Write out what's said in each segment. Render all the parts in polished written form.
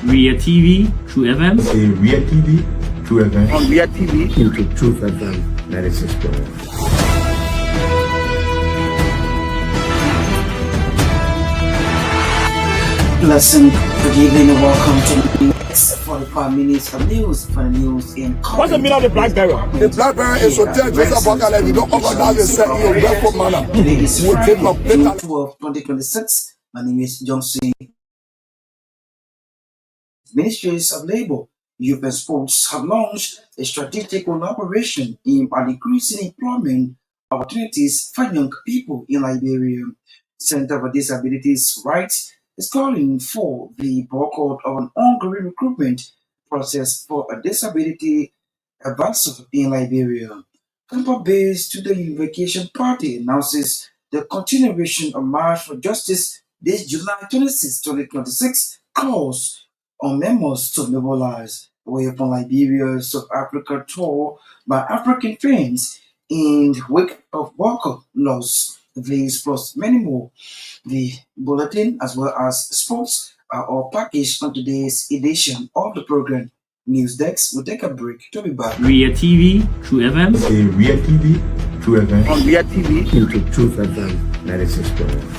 Ria TV, True FM. Say Ria TV, True FM. On Ria TV. Into Truth FM 96.1. Blessing, good evening and welcome to the next 45 minutes of news for the news in comment. What's the meaning of the blackberry? The blackberry is to tell Joseph Bokale, you don't organize yourself in your barefoot manner. Today is We'll take Friday, up June later. 12, 2026. My name is Johnson. Ministries of Labor, Youth and Sports have launched a strategic collaboration in increasing employment opportunities for young people in Liberia. Center for Disabilities Rights is calling for the boycott of an ongoing recruitment process for a disability advisor in Liberia. Campus-based Student Vacation Party announces the continuation of March for Justice this July 26, 2026, calls on members to mobilize away from Liberia's South Africa tour by African fans in the wake of worker loss. These plus many more. The bulletin as well as sports are all packaged on today's edition of the program. News Desk will take a break to be back. Ria TV, True FM. Say Ria TV, True FM. On Ria TV. Into Truth FM 96.1.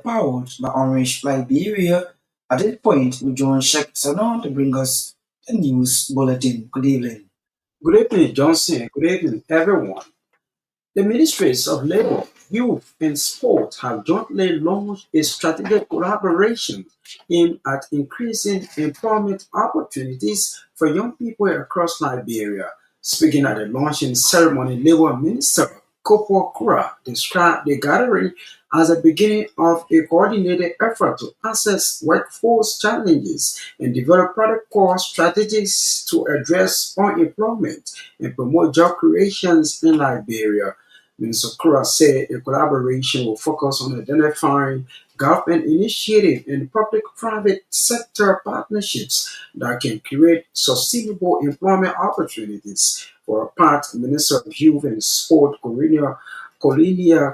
Powered by Orange Liberia. At this point, we join Sheikh Sanon to bring us the news bulletin. Good evening. Good evening, Johnson. Good evening, everyone. The Ministries of Labor, Youth and Sport have jointly launched a strategic collaboration aimed at increasing employment opportunities for young people across Liberia. Speaking at the launching ceremony, Labour Minister Kopo Kura described the gathering as a beginning of a coordinated effort to assess workforce challenges and develop product core strategies to address unemployment and promote job creations in Liberia. Minister Kura said the collaboration will focus on identifying government initiative and public-private sector partnerships that can create sustainable employment opportunities. For her part, Minister of Youth and Sport, Colinia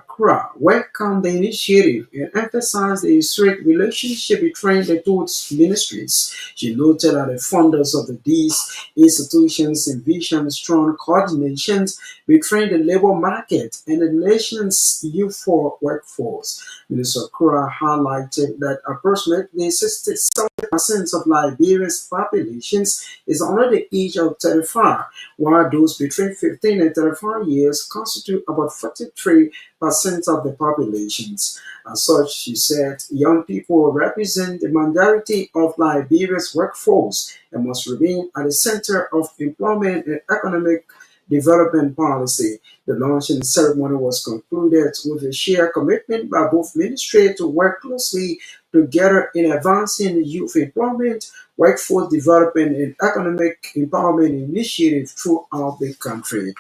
Kura, welcomed the initiative and emphasized the historic relationship between the two ministries. She noted that the founders of these institutions envision strong coordination between the labor market and the nation's youth workforce. Minister Kura highlighted that approximately 67% of Liberia's population is under the age of 35, while those between 15 and 35 years constitute about 43% of the populations. As such, she said, young people represent the majority of Liberia's workforce and must remain at the center of employment and economic development policy. The launching ceremony was concluded with a shared commitment by both ministries to work closely together in advancing youth employment, workforce development, and economic empowerment initiatives throughout the country.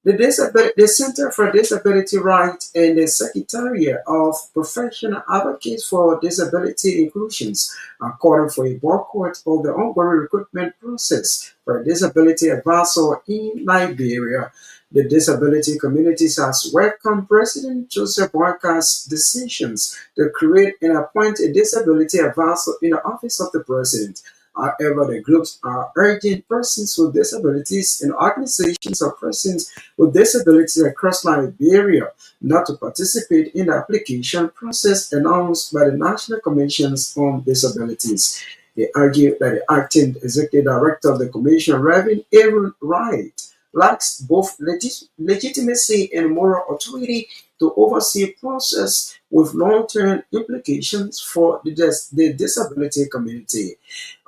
The Center for Disability Rights and the Secretariat of Professional Advocates for Disability Inclusions are calling for a boycott of the ongoing recruitment process for a disability advisor in Liberia. The disability communities has welcomed President Joseph Boyka's decisions to create and appoint a disability advisor in the office of the president. However, the groups are urging persons with disabilities and organizations of persons with disabilities across Liberia not to participate in the application process announced by the National Commissions on Disabilities. They argue that the acting executive director of the commission, Reverend Aaron Wright, lacks both legitimacy and moral authority to oversee a process with long-term implications for the disability community.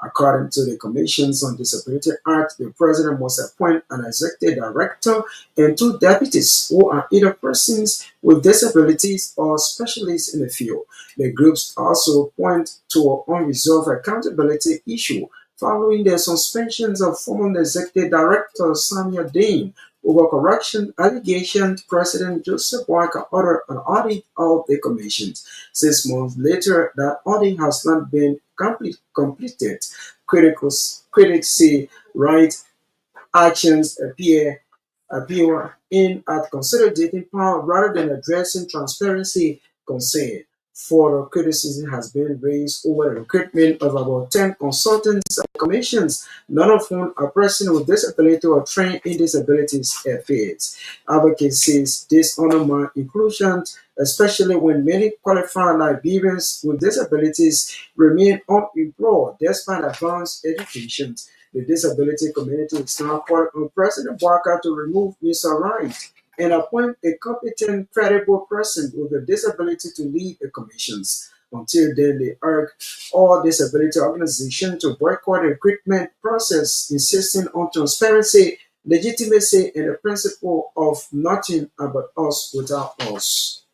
According to the Commissions on Disability Act, the president must appoint an executive director and two deputies who are either persons with disabilities or specialists in the field. The groups also point to an unresolved accountability issue following the suspensions of former executive director Samuel Dane over corruption allegations. President Joseph Boyka ordered an audit of the commissions. 6 months later, that audit has not been completed. Critics say right actions appear appear in at consolidating power rather than addressing transparency concern. Further criticism has been raised over the recruitment of about 10 consultants and commissions, none of whom are persons with disability or trained in disabilities affairs. Advocates says this undermines inclusion, especially when many qualified Liberians with disabilities remain unemployed despite advanced education. The disability community is now calling on President Walker to remove Mr. Wright and appoint a competent, credible person with a disability to lead the commissions. Until then, they urge all disability organizations to boycott the recruitment process, insisting on transparency, legitimacy, and the principle of nothing about us without us.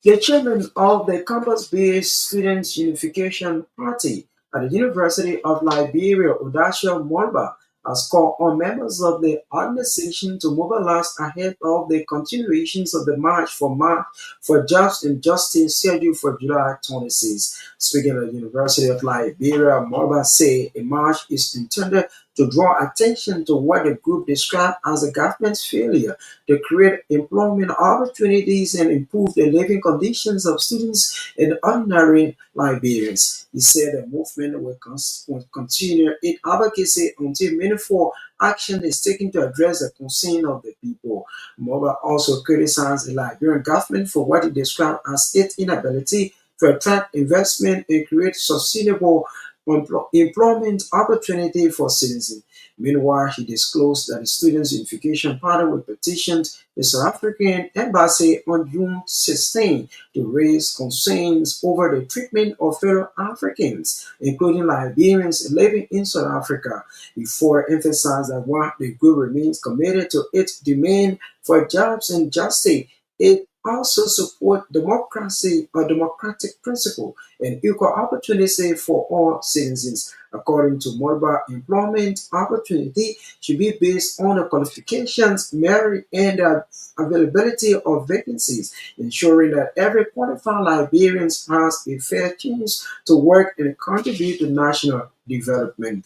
The chairman of the campus-based Students' Unification Party at the University of Liberia, Udashia Molba, has called on members of the organization to mobilize ahead of the continuations of the March for Jobs and Justice scheduled for July 26. Speaking at the University of Liberia, Molba said a march is intended to draw attention to what the group described as the government's failure to create employment opportunities and improve the living conditions of students and ordinary Liberians. He said the movement will continue its advocacy until meaningful action is taken to address the concern of the people. Moba also criticized the Liberian government for what he described as its inability to attract investment and create sustainable employment opportunity for citizens. Meanwhile, he disclosed that the Students' Unification Party will petition the South African embassy on June 16 to raise concerns over the treatment of fellow Africans, including Liberians living in South Africa, before emphasized that while the group remains committed to its demand for jobs and justice, it also support democracy, a democratic principle, and equal opportunity for all citizens. According to Molba, employment opportunity should be based on the qualifications, merit, and the availability of vacancies, ensuring that every qualified Liberian has a fair chance to work and contribute to national development.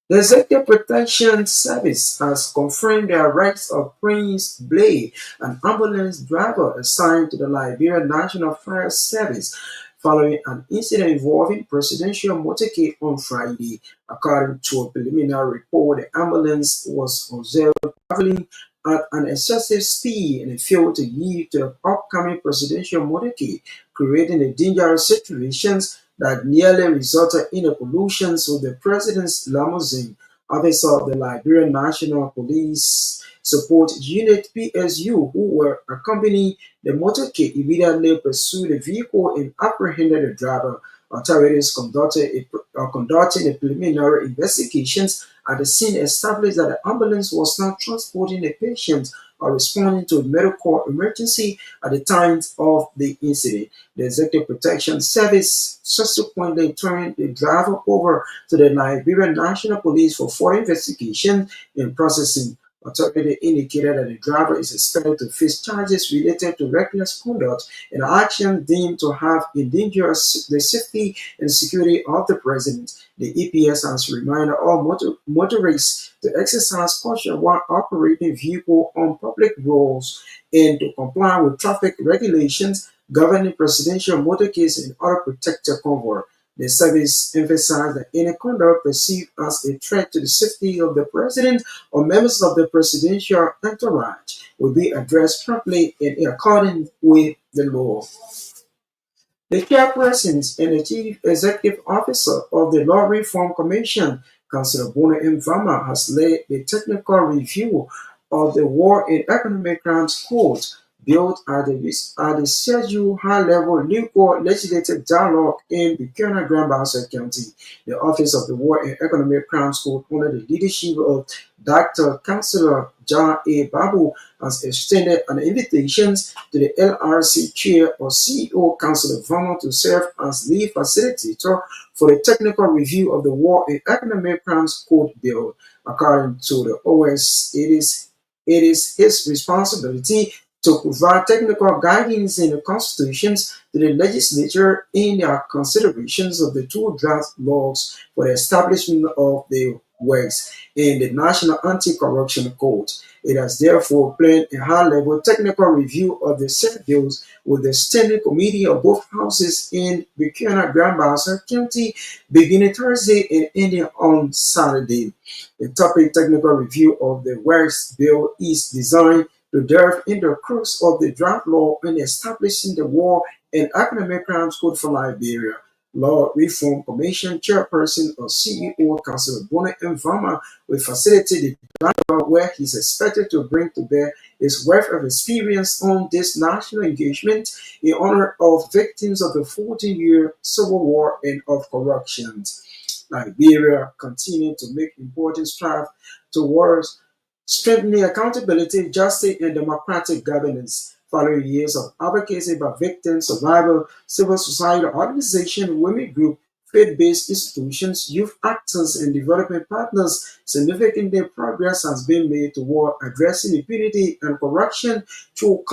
The Executive Protection Service has confirmed the arrest of Prince Blade, an ambulance driver assigned to the Liberian National Fire Service, following an incident involving presidential motorcade on Friday. According to a preliminary report, the ambulance was observed traveling at an excessive speed and failed to yield to the upcoming presidential motorcade, creating a dangerous situation that nearly resulted in a collision with the president's limousine. Officers of the Liberian National Police Support Unit (PSU), who were accompanying the motorcade, immediately pursued the vehicle and apprehended the driver. Authorities conducting a preliminary investigations at the scene established that the ambulance was not transporting a patient or responding to a medical emergency at the time of the incident. The Executive Protection Service subsequently turned the driver over to the Liberian National Police for further investigation and processing. Authority indicated that the driver is expected to face charges related to reckless conduct and action deemed to have endangered the safety and security of the president. The EPS has reminded all motorists to exercise caution while operating vehicle on public roads and to comply with traffic regulations governing presidential motorcades and other protected convoy. The service emphasized that any conduct perceived as a threat to the safety of the president or members of the presidential entourage will be addressed promptly and in accordance with the law. The chairperson and the chief executive officer of the Law Reform Commission, Councillor Bono M. Vama, has led the technical review of the War and Economic Crimes Code built at the scheduled high-level legal legislative dialogue in Buchanan Gbarntolmah County. The Office of the War and Economic Crimes Code, under the leadership of Dr. Councillor John A. Babu, has extended an invitation to the LRC chair or CEO, Councillor Vama, to serve as lead facilitator for the technical review of the War and Economic Crimes Code bill. According to the OS, it is his responsibility to provide technical guidance in the constitutions to the legislature in their considerations of the two draft laws for the establishment of the works in the National Anti-Corruption Code. It has therefore planned a high-level technical review of the said bills with the Standing Committee of both houses in Buchanan, Grand Bassa County beginning Thursday and ending on Saturday. The topic technical review of the works bill is designed to delve into the crux of the draft law and establishing the War and Economic Crimes Code for Liberia. Law Reform Commission Chairperson or CEO Councilor Bonnet Mvama will facilitate the dialogue where he's expected to bring to bear his wealth of experience on this national engagement in honor of victims of the 14-year civil war and of corruption. Liberia continued to make important strides towards strengthening accountability, justice, and democratic governance. Following years of advocacy by victims, survivors, civil society organizations, women groups, faith-based institutions, youth actors, and development partners, significant progress has been made toward addressing impunity and corruption through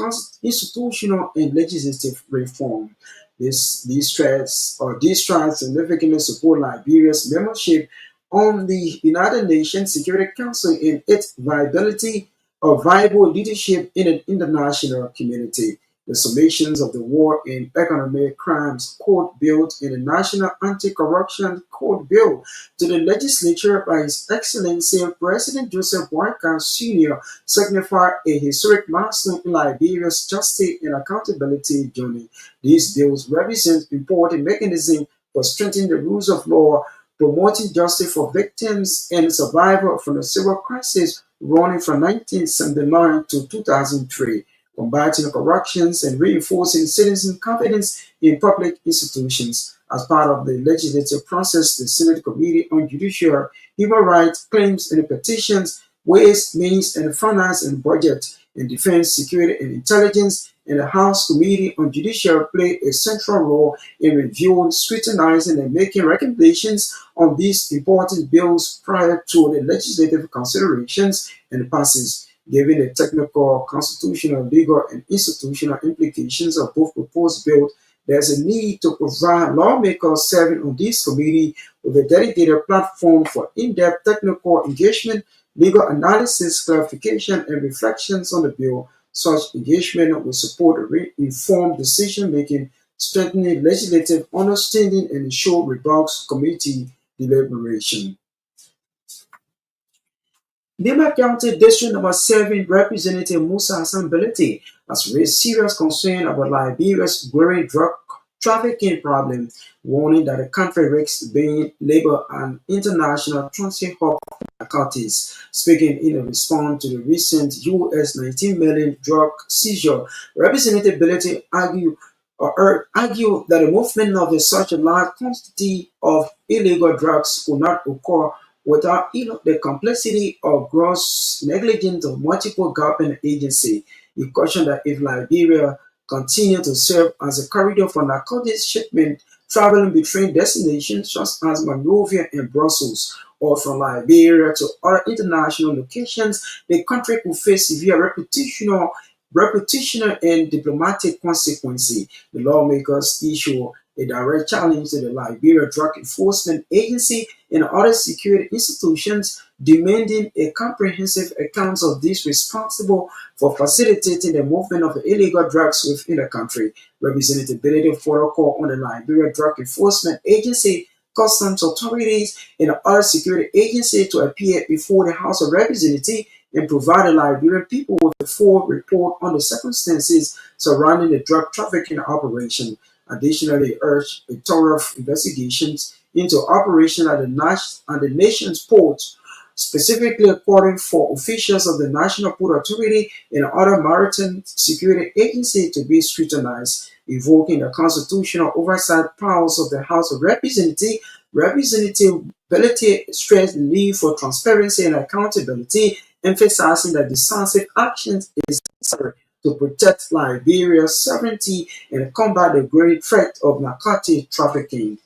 institutional and legislative reform. These strides significantly support Liberia's membership on the United Nations Security Council and its viability of viable leadership in an international community. The summations of the War and Economic Crimes Code Bill and the National Anti-Corruption Code Bill to the legislature by His Excellency President Joseph Boakai Sr. signify a historic milestone in Liberia's justice and accountability journey. These bills represent important mechanisms for strengthening the rules of law, promoting justice for victims and survivors from the civil crisis running from 1979 to 2003, combating corruptions and reinforcing citizen confidence in public institutions. As part of the legislative process, the Senate Committee on Judiciary, Human Rights, Claims and Petitions, Ways, Means and Finance and Budget, and Defense, Security and Intelligence, and the House Committee on Judiciary play a central role in reviewing, scrutinizing, and making recommendations on these important bills prior to the legislative considerations and passage. Given the technical, constitutional, legal, and institutional implications of both proposed bills, there's a need to provide lawmakers serving on this committee with a dedicated platform for in-depth technical engagement, legal analysis, clarification, and reflections on the bill. Such engagement will support informed decision-making, strengthening legislative understanding, and ensure robust committee deliberation. Nema County District Number 7 Representative Musa Hassan Belete has raised serious concern about Liberia's growing drug trafficking problem, warning that the country risks being labeled an international transit hub for narcotics. Speaking in response to the recent U.S. $19 million drug seizure, Representative Belete argued that the movement of such a large quantity of illegal drugs could not occur without the complexity of gross negligence of multiple government agencies. He cautioned that if Liberia continued to serve as a corridor for narcotics shipment traveling between destinations such as Monrovia and Brussels, or from Liberia to other international locations, the country could face severe reputational and diplomatic consequences. The lawmakers issue a direct challenge to the Liberia Drug Enforcement Agency and other security institutions, demanding a comprehensive account of those responsible for facilitating the movement of illegal drugs within the country. Representative Benedict further called on the Liberia Drug Enforcement Agency, customs authorities, and other security agencies to appear before the House of Representatives and provide the Liberian people with a full report on the circumstances surrounding the drug trafficking operation. Additionally, urged a thorough investigations into operation at the nation's ports, specifically calling for officials of the National Port Authority and other maritime security agencies to be scrutinized, invoking the constitutional oversight powers of the House of Representatives. Representative Belete stressed the need for transparency and accountability, emphasizing that decisive action is necessary to protect Liberia's sovereignty and combat the growing threat of narcotic trafficking.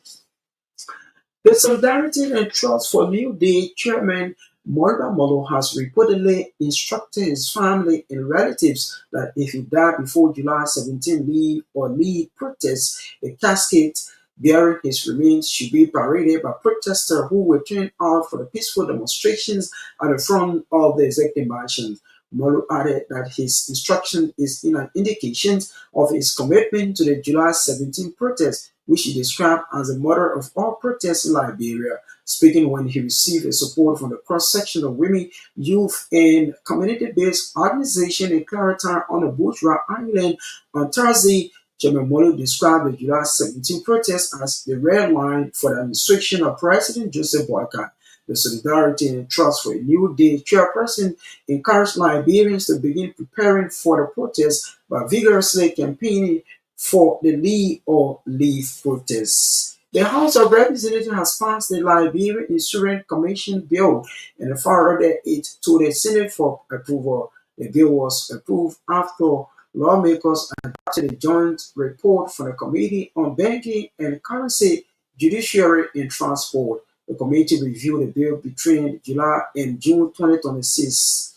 The Solidarity and Trust for New Day chairman Gbarntolmah has reportedly instructed his family and relatives that if he died before July 17 lead protests, the casket bearing his remains should be paraded by protesters who were turned out for the peaceful demonstrations at the front of the executive mansion. Molu added that his instruction is an indication of his commitment to the July 17 protest, which he described as the mother of all protests in Liberia. Speaking when he received a support from the cross-section of women, youth, and community-based organization in Clarendon on the Bourgeois Island on Thursday, Chairman Molu described the July 17 protest as the red line for the administration of President Joseph Boycott. The Solidarity and Trust for a New Day chairperson encouraged Liberians to begin preparing for the protest by vigorously campaigning for the Leave or Leave protests. The House of Representatives has passed the Liberian Insurance Commission bill and forwarded it to the Senate for approval. The bill was approved after lawmakers adopted a joint report from the Committee on Banking and Currency, Judiciary and Transport. The committee reviewed the bill between July and June 2026,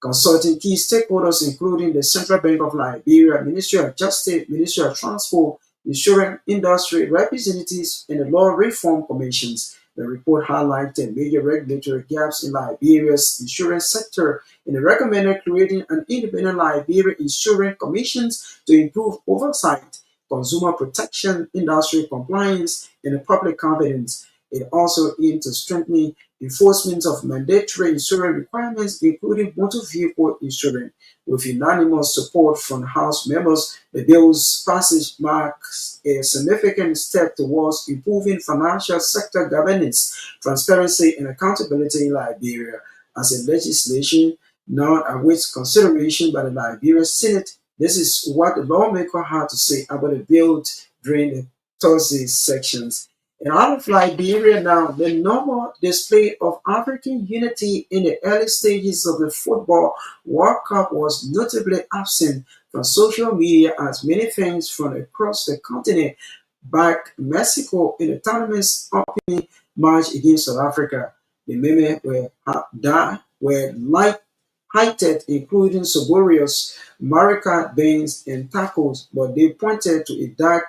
consulting key stakeholders including the Central Bank of Liberia, Ministry of Justice, Ministry of Transport, insurance industry representatives, and the Law Reform Commissions. The report highlighted major regulatory gaps in Liberia's insurance sector and recommended creating an independent Liberia Insurance Commission to improve oversight, consumer protection, industry compliance, and public confidence. It also aimed to strengthen enforcement of mandatory insurance requirements, including motor vehicle insurance. With unanimous support from House members, the bill's passage marks a significant step towards improving financial sector governance, transparency, and accountability in Liberia. As a legislation now awaits consideration by the Liberia Senate, this is what the lawmaker had to say about the bill during the Thursday sections. And out of Liberia now, the normal display of African unity in the early stages of the Football World Cup was notably absent from social media as many fans from across the continent backed Mexico in the tournament's opening match against South Africa. The memes were light-heighted, including Soborius, Marica beans, and tacos, but they pointed to a dark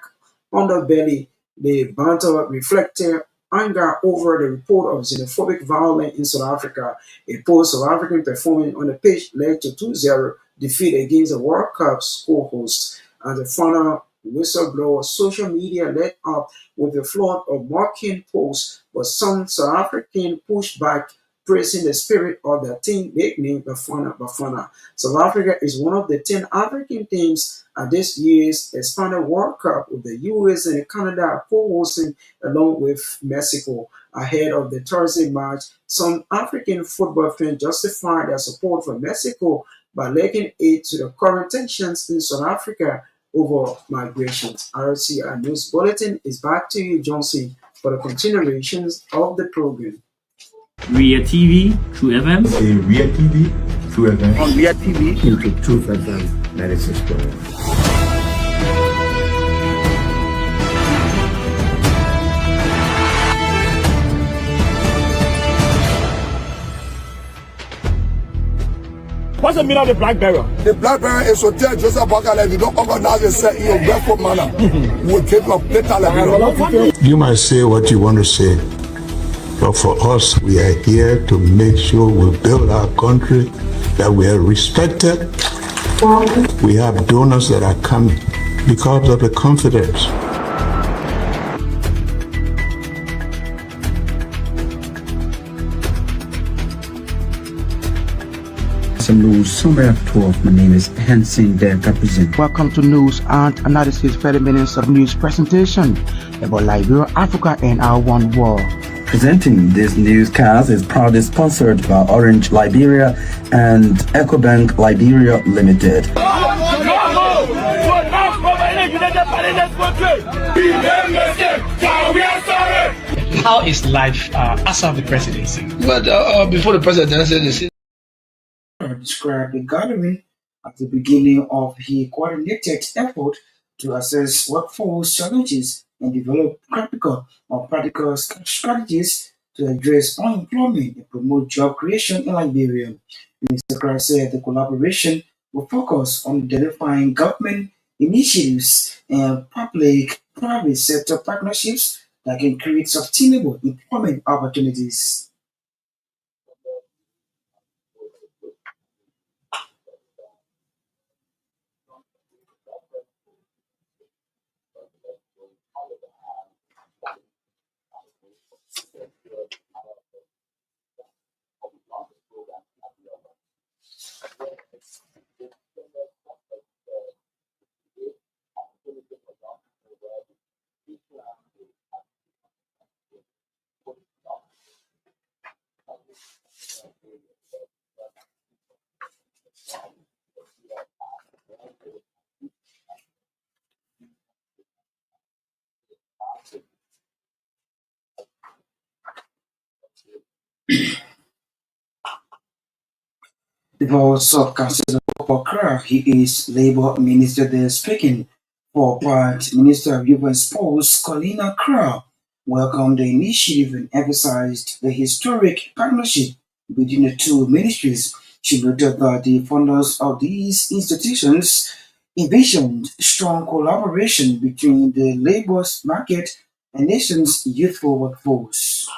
underbelly. The banter reflected anger over the report of xenophobic violence in South Africa. A post-South African performance on the pitch led to 2-0 defeat against the World Cup's co-host. As the final whistleblower, social media led up with a flood of mocking posts, but some South Africans pushed back, praising the spirit of their team nicknamed Bafana Bafana. South Africa is one of the 10 African teams at this year's expanded World Cup, with the US and Canada co-hosting along with Mexico. Ahead of the Thursday match, some African football fans justified their support for Mexico by linking it to the current tensions in South Africa over migrations. RCR News Bulletin is back to you, Johnson, for the continuations of the program. Ria TV, True FM. Ria TV, True FM. On Ria TV. Into Truth FM 96.1. What's the meaning of the black barrel? The black barrel is to tell Joseph Boycott if you don't organize yourself in your barefoot manner, we'll give you a better level. You might say what you want to say, but for us, we are here to make sure we build our country, that we are respected. We have donors that are coming because of the confidence. News Summary of 12. My name is Hansen Represent. Welcome to News and Analysis 30 minutes of news presentation about Liberia, Africa, and our one world. Presenting this newscast is proudly sponsored by Orange Liberia and EcoBank Liberia Limited. How is life after the presidency? But before the presidency, described the gathering as the beginning of a coordinated effort to assess workforce challenges and develop practical strategies to address unemployment and promote job creation in Liberia. Mr. Christ said the collaboration will focus on identifying government initiatives and public private sector partnerships that can create sustainable employment opportunities. The voice of Councillor Okra, he is Labour Minister there speaking for part Minister of Youth and Sports, Colina Kra, welcomed the initiative and emphasized the historic partnership between the two ministries. She noted that the founders of these institutions envisioned strong collaboration between the labour market and nation's youthful workforce.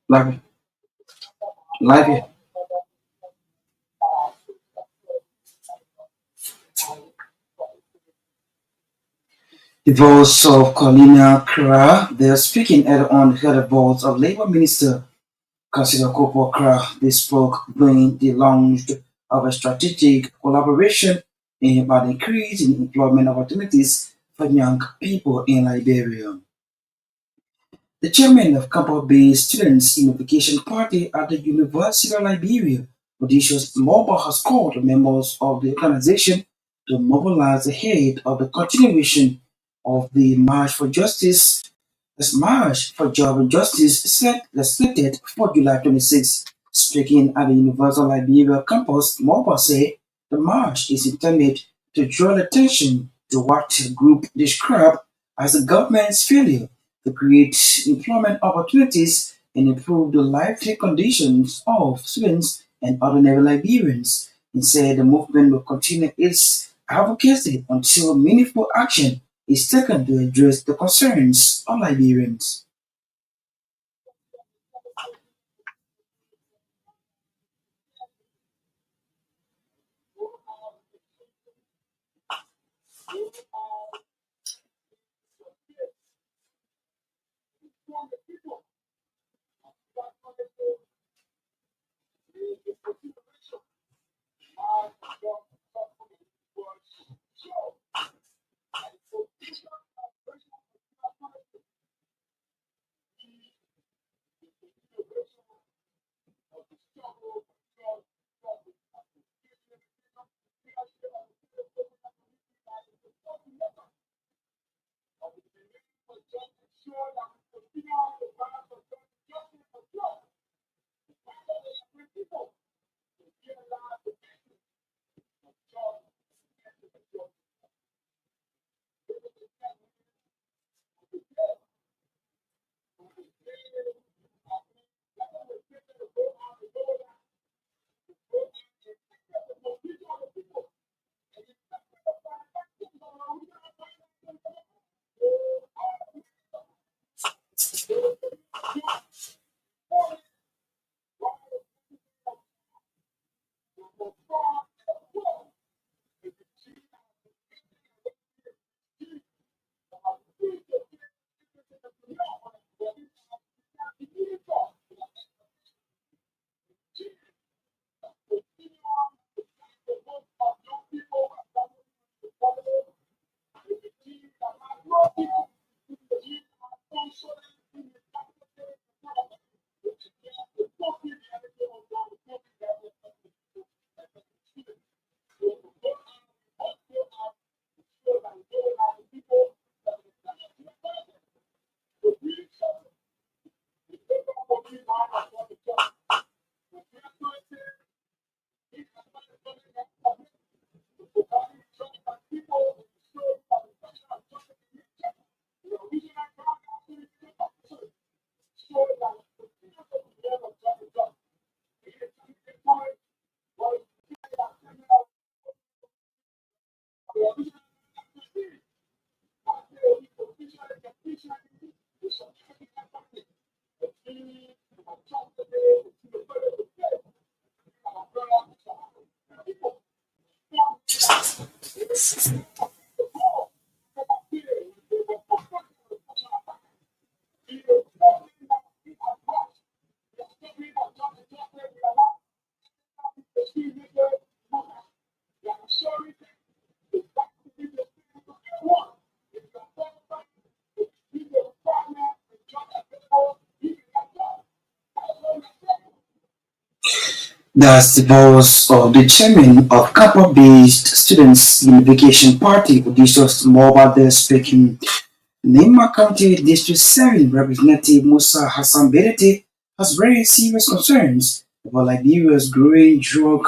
Live, live. The voice of Colina Kra, they are speaking on the voice of Labour Minister Councillor Kopo Kra. They spoke during the launch of a strategic collaboration about increasing employment opportunities for young people in Liberia. The chairman of campus-based Students Unification Party at the University of Liberia, Odysseus Mobile, has called on members of the organization to mobilize ahead of the continuation of the March for Justice. This March for Job and Justice slated for July 26. Speaking at the University of Liberia campus, Mobile said the march is intended to draw attention to what the group described as the government's failure to create employment opportunities and improve the lively conditions of students and ordinary Liberians. He said the movement will continue its advocacy until meaningful action is taken to address the concerns of Liberians. That's the voice of the chairman of Kappa-based Students Unification Party, Odysseus Mobile speaking. Nema County District 7 Representative Musa Hassan Berete has raised serious concerns about Liberia's growing drug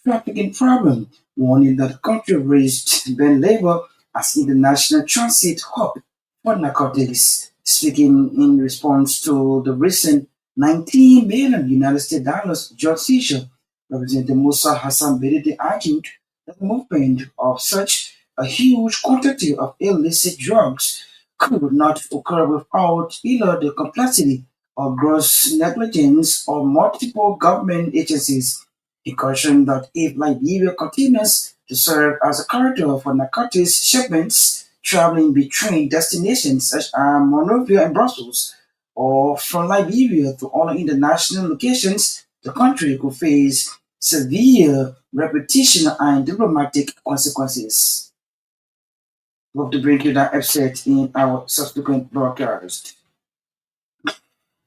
trafficking problem, warning that the country raised Ben Labor as international transit hub for narcotics. Speaking in response to the recent 19 million United States dollars drug seizure, Representative Musa Hassan Berete argued that the movement of such a huge quantity of illicit drugs could not occur without either the complexity or gross negligence of multiple government agencies. He cautioned that if Liberia continues to serve as a corridor for narcotics shipments traveling between destinations such as Monrovia and Brussels, or from Liberia to other international locations, the country could face severe reputational and diplomatic consequences. We hope to bring you that upset in our subsequent broadcast.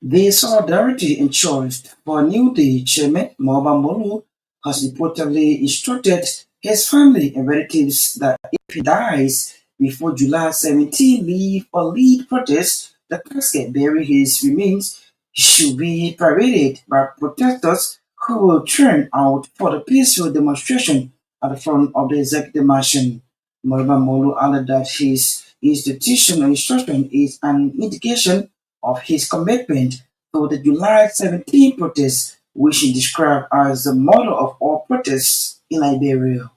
The Solidarity and Choice for New Day chairman Moba Molu has reportedly instructed his family and relatives that if he dies before July 17, leave or lead protests, the casket bearing his remains should be paraded by protesters who will turn out for the peaceful demonstration at the front of the executive mansion. Moba Molu added that his institutional instruction is an indication of his commitment to the July 17 protests, which he described as the model of all protests in Liberia.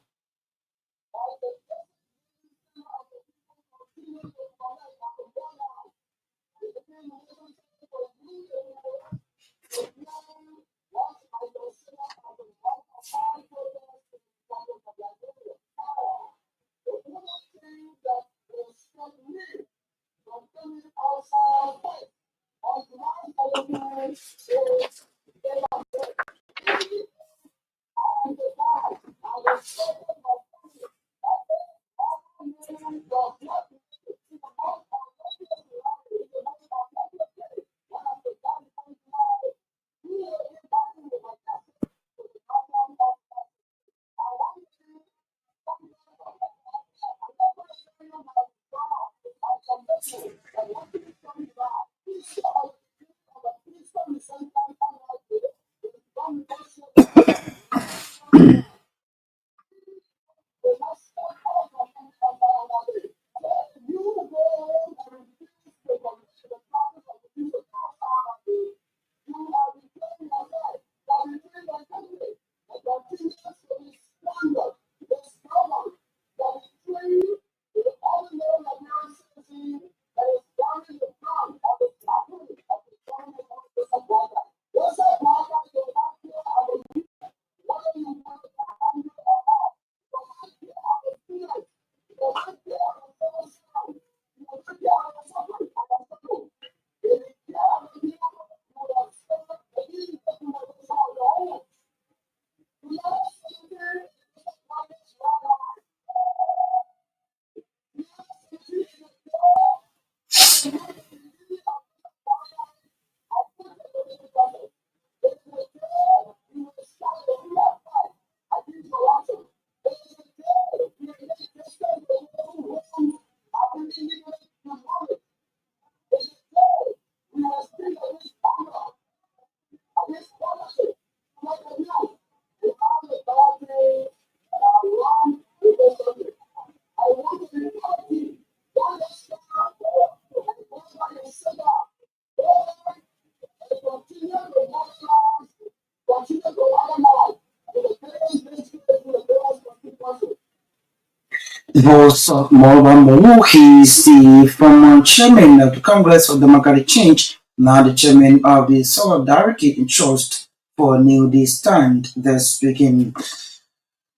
Also, Moru, he is the former chairman of the Congress of Democratic Change, now the chairman of the Solidarity Trust for New Day Stand. Thus speaking,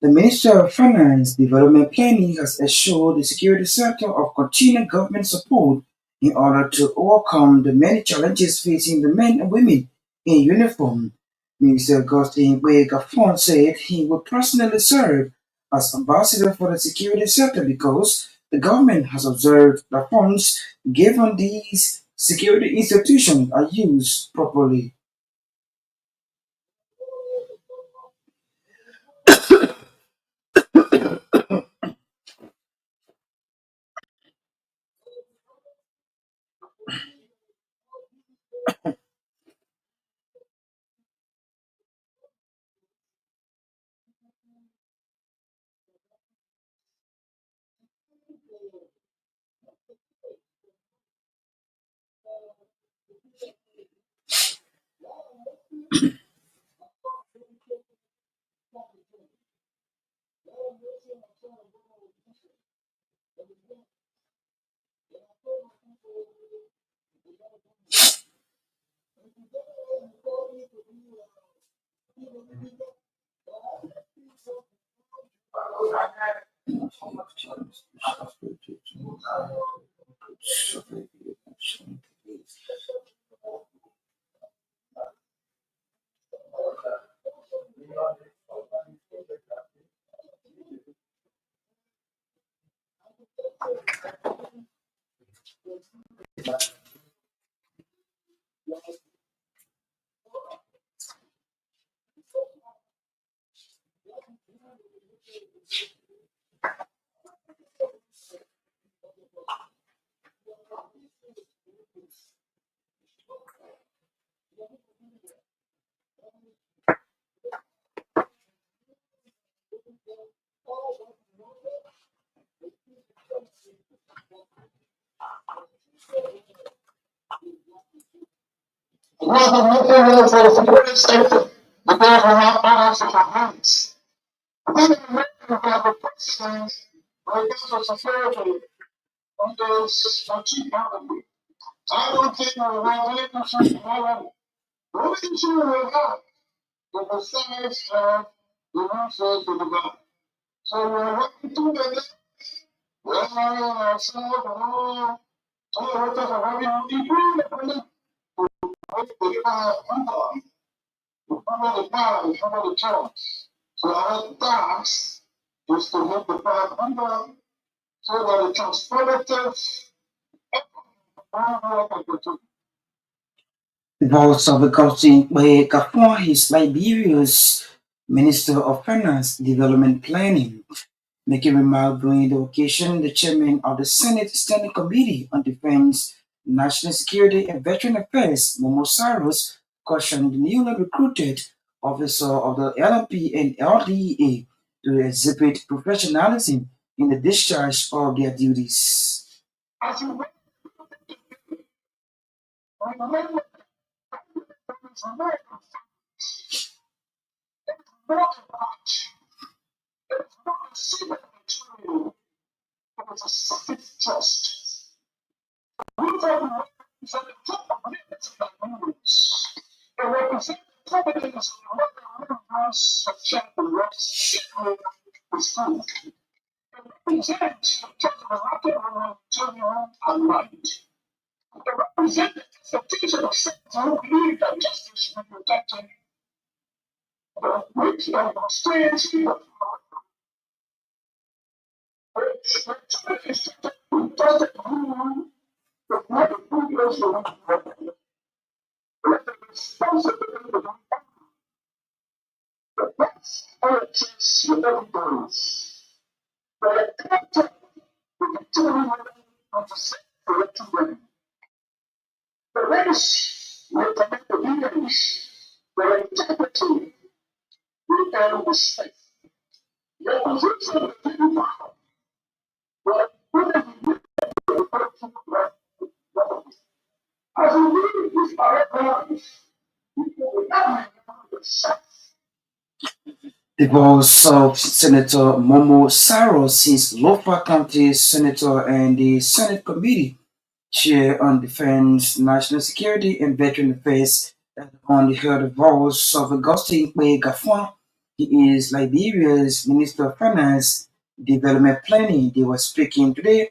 the Minister of Finance Development Planning has assured the security sector of continued government support in order to overcome the many challenges facing the men and women in uniform. Minister Augustine Gbarntolmah said he would personally serve as ambassador for the security sector because the government has observed that funds given these security institutions are used properly. We have materials for the security safety. The government have balance in our hands. We have the questions related to security on this cheap government. I don't think we have any questions already. The only issue we have is the size of the resource of the government. So we're working through this. We're running ourselves along. So we're just having degree the chance. So our task is to make the power humble so that the transformative Votes of the Council by Gbarntolmah, his Liberia's Minister of Finance Development Planning. Making remarks during the occasion, the chairman of the Senate Standing Committee on Defense, National Security and Veteran Affairs, Momo Cyrus, cautioned the newly recruited officer of the LNP and LDA to exhibit professionalism in the discharge of their duties. trust. We represent the top of minutes and represent the companies of the house of chapter rest the school. And represent the top of the rocket general aligned. They represent the expectation of citizens who believe that justice should be protected. The rich and Australians here. The race will connect the leaders, the integrity, and respect. The position of the people will as we read this paragraph, people will not remember the The voice of Senator Momo Saros, his Lopa County Senator and the Senate Committee Chair on Defense, National Security, and Veteran Affairs, on the heard voice of Augustine Kwe Gafwan. He is Liberia's Minister of Finance, Development Planning. They were speaking today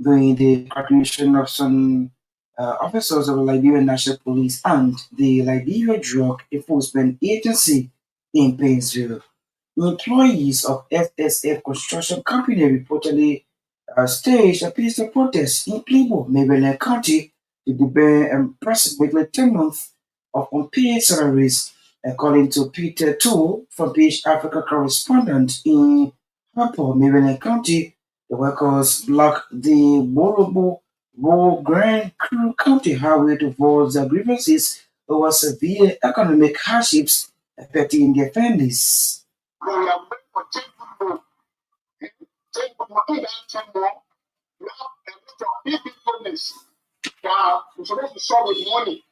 during the graduation of some officers of the Liberian National Police and the Liberia Drug Enforcement Agency in Painesville. Employees of SSF Construction Company reportedly staged a peaceful protest in Plymouth, Maryland County to demand approximately 10 months of unpaid salaries, according to Peter Toole from Page Africa correspondent in Harper, Maryland County. The workers blocked the Bolobo Grand Crew County highway to voice their grievances over severe economic hardships affecting their families. We are going for 10 people. 10 people, in that 10 more, we have a lot of big business that we're supposed to solve with money.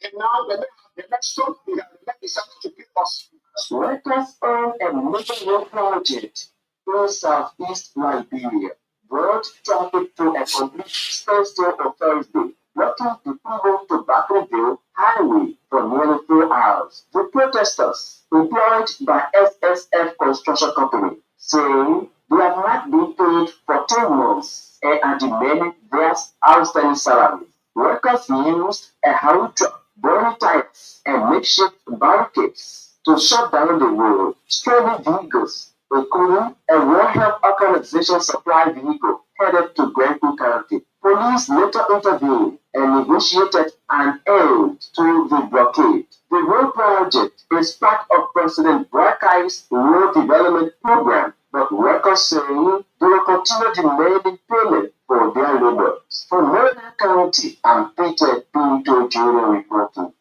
And now the next step is that the next decided to give us. Workers on a major road project in southeast Liberia brought traffic to a complete standstill on Thursday, blocking the Congo to Bakerville highway for nearly 4 hours. The protesters, employed by SSF Construction Company, say they have not been paid for 2 months and are demanding their outstanding salaries. Workers used a highway truck, burning tires, and makeshift barricades to shut down the road. Strolling vehicles, including a World Health Organization supply vehicle headed to Gbarntolmah County. Police later intervened and negotiated an end to the blockade. The road project is part of President Brakai's road development program, but workers say they will continue demanding payment for their labor. From Maryland County, I'm Peter Pinto Jr. reporting.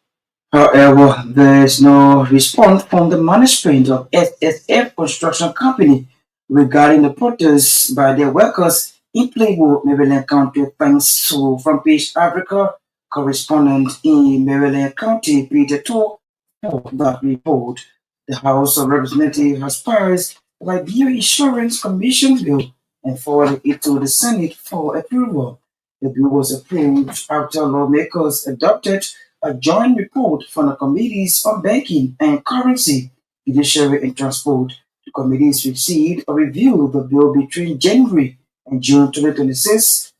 However, there is no response from the management of SSF Construction Company regarding the protests by their workers in Playboy, Maryland County, thanks to Front Page Africa correspondent in Maryland County, Peter Toole, for that report. The House of Representatives has passed the Liberia Insurance Commission bill and forwarded it to the Senate for approval. The bill was approved after lawmakers adopted a joint report from the Committees on Banking and Currency, Judiciary and Transport. The committees received a review of the bill between January and June 2026,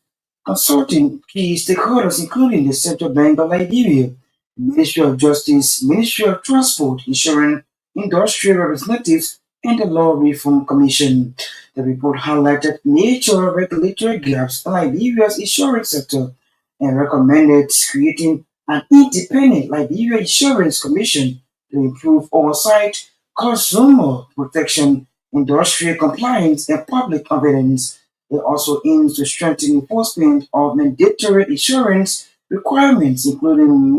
consulting key stakeholders including the Central Bank of Liberia, Ministry of Justice, Ministry of Transport, Insurance, Industrial Representatives, and the Law Reform Commission. The report highlighted major regulatory gaps in Liberia's insurance sector and recommended creating an independent Liberia Insurance Commission to improve oversight, consumer protection, industrial compliance, and public confidence. It also aims to strengthen enforcement of mandatory insurance requirements, including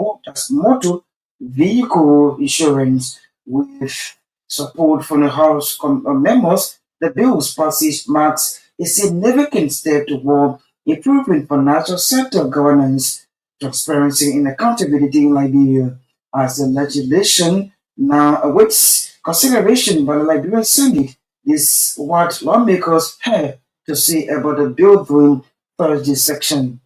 motor vehicle insurance. With support from the House members, the bill's passage marks a significant step toward improving financial sector governance, transparency, and accountability in Liberia. As the legislation now awaits consideration by the Liberian Senate, this is what lawmakers have to say about the bill during Thursday section.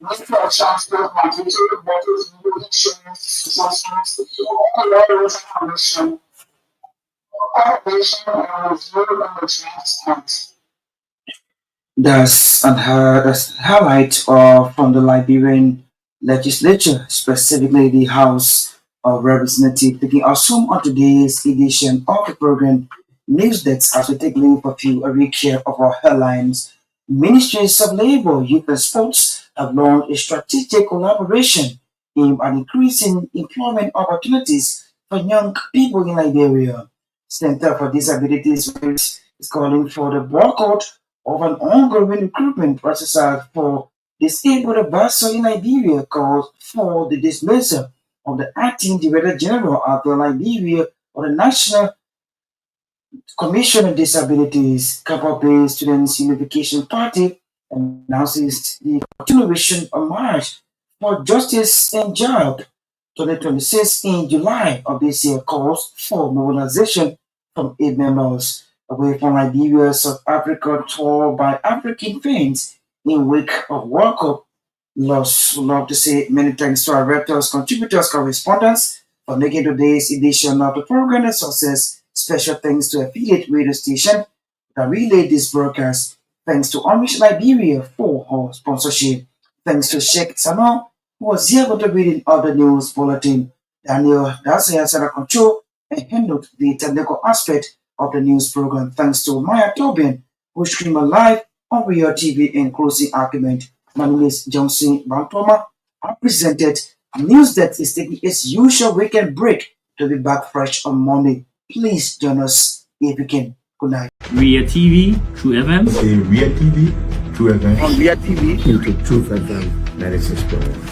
Mr. Transport Material Bottles, Insurance, Information, Corporation, and Review on the Transport. That's a highlight from the Liberian legislature, specifically the House of Representatives, taking us home on today's edition of the program News Desk. As we take leave of you, a recap of our headlines. Ministries of Labor, Youth and Sports have launched a strategic collaboration aimed at increasing employment opportunities for young people in Liberia. Center for Disabilities is calling for the boycott of an ongoing recruitment process for disabled ambassador in Liberia, calls for the dismissal of the acting Director General of the Liberia or the National Commission on Disabilities. Capital Students Unification Party announces the continuation of March for Justice and Job 2026 in July of this year, calls for mobilization from 8 members away from Liberia, South Africa, tour by African fans in wake of World Cup loss. Would love to say many thanks to our writers, contributors, correspondents for making today's edition of the program a success. Special thanks to affiliate radio station that relayed this broadcast. Thanks to Orange Liberia for her sponsorship. Thanks to Sheikh Samuel, who was here contributing other news bulletin. Daniel Dasaya Sarah Control and handled the technical aspect of the news program. Thanks to Myean Torgbean, who streamed live on Real TV in closing argument. My name is Gbarntolmah. I presented News That is taking its usual weekend break to be back fresh on Monday. Please join us if you can. Good night. Real TV, True FM. Okay, Real TV, True FM. On Real TV, into True FM 96.1.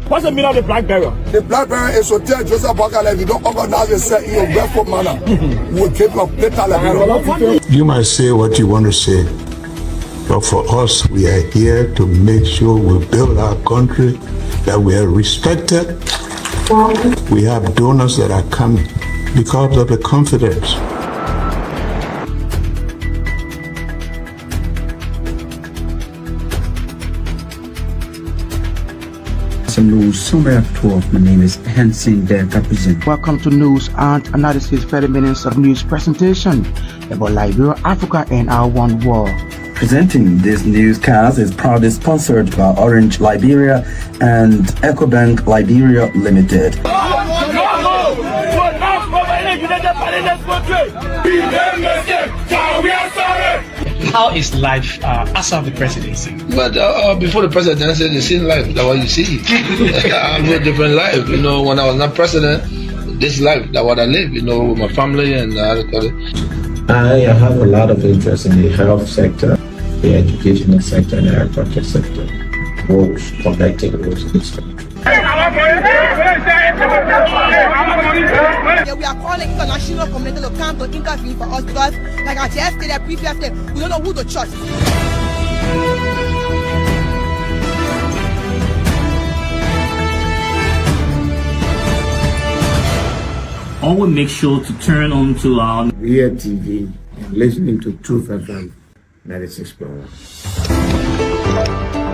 What's the meaning of the black barrier? The black barrier is to tell Joseph Bakala, if you don't organize yourself in your barefoot manner, we'll keep your later Liberia. You might say what you want to say, but for us, we are here to make sure we build our country, that we are respected. We have donors that are coming because of the confidence. News Summary at 12. My name is Sensee. Welcome to News and Analysis 30 minutes of news presentation about Liberia, Africa, and our one world. Presenting this newscast is proudly sponsored by Orange Liberia and Ecobank Liberia Limited. How is life after the presidency? But before the presidency, the same life that what you see. I live a different life. You know, when I was not president, this life that what I live, you know, with my family and I have a lot of interest in the health sector, the educational sector, and the agriculture sector. Works connecting those systems. Yeah, we are calling international community to come to intervene for us because, like I just stated previously, we don't know who to trust. Always make sure to turn on to our Real TV and listening to True FM 96.1.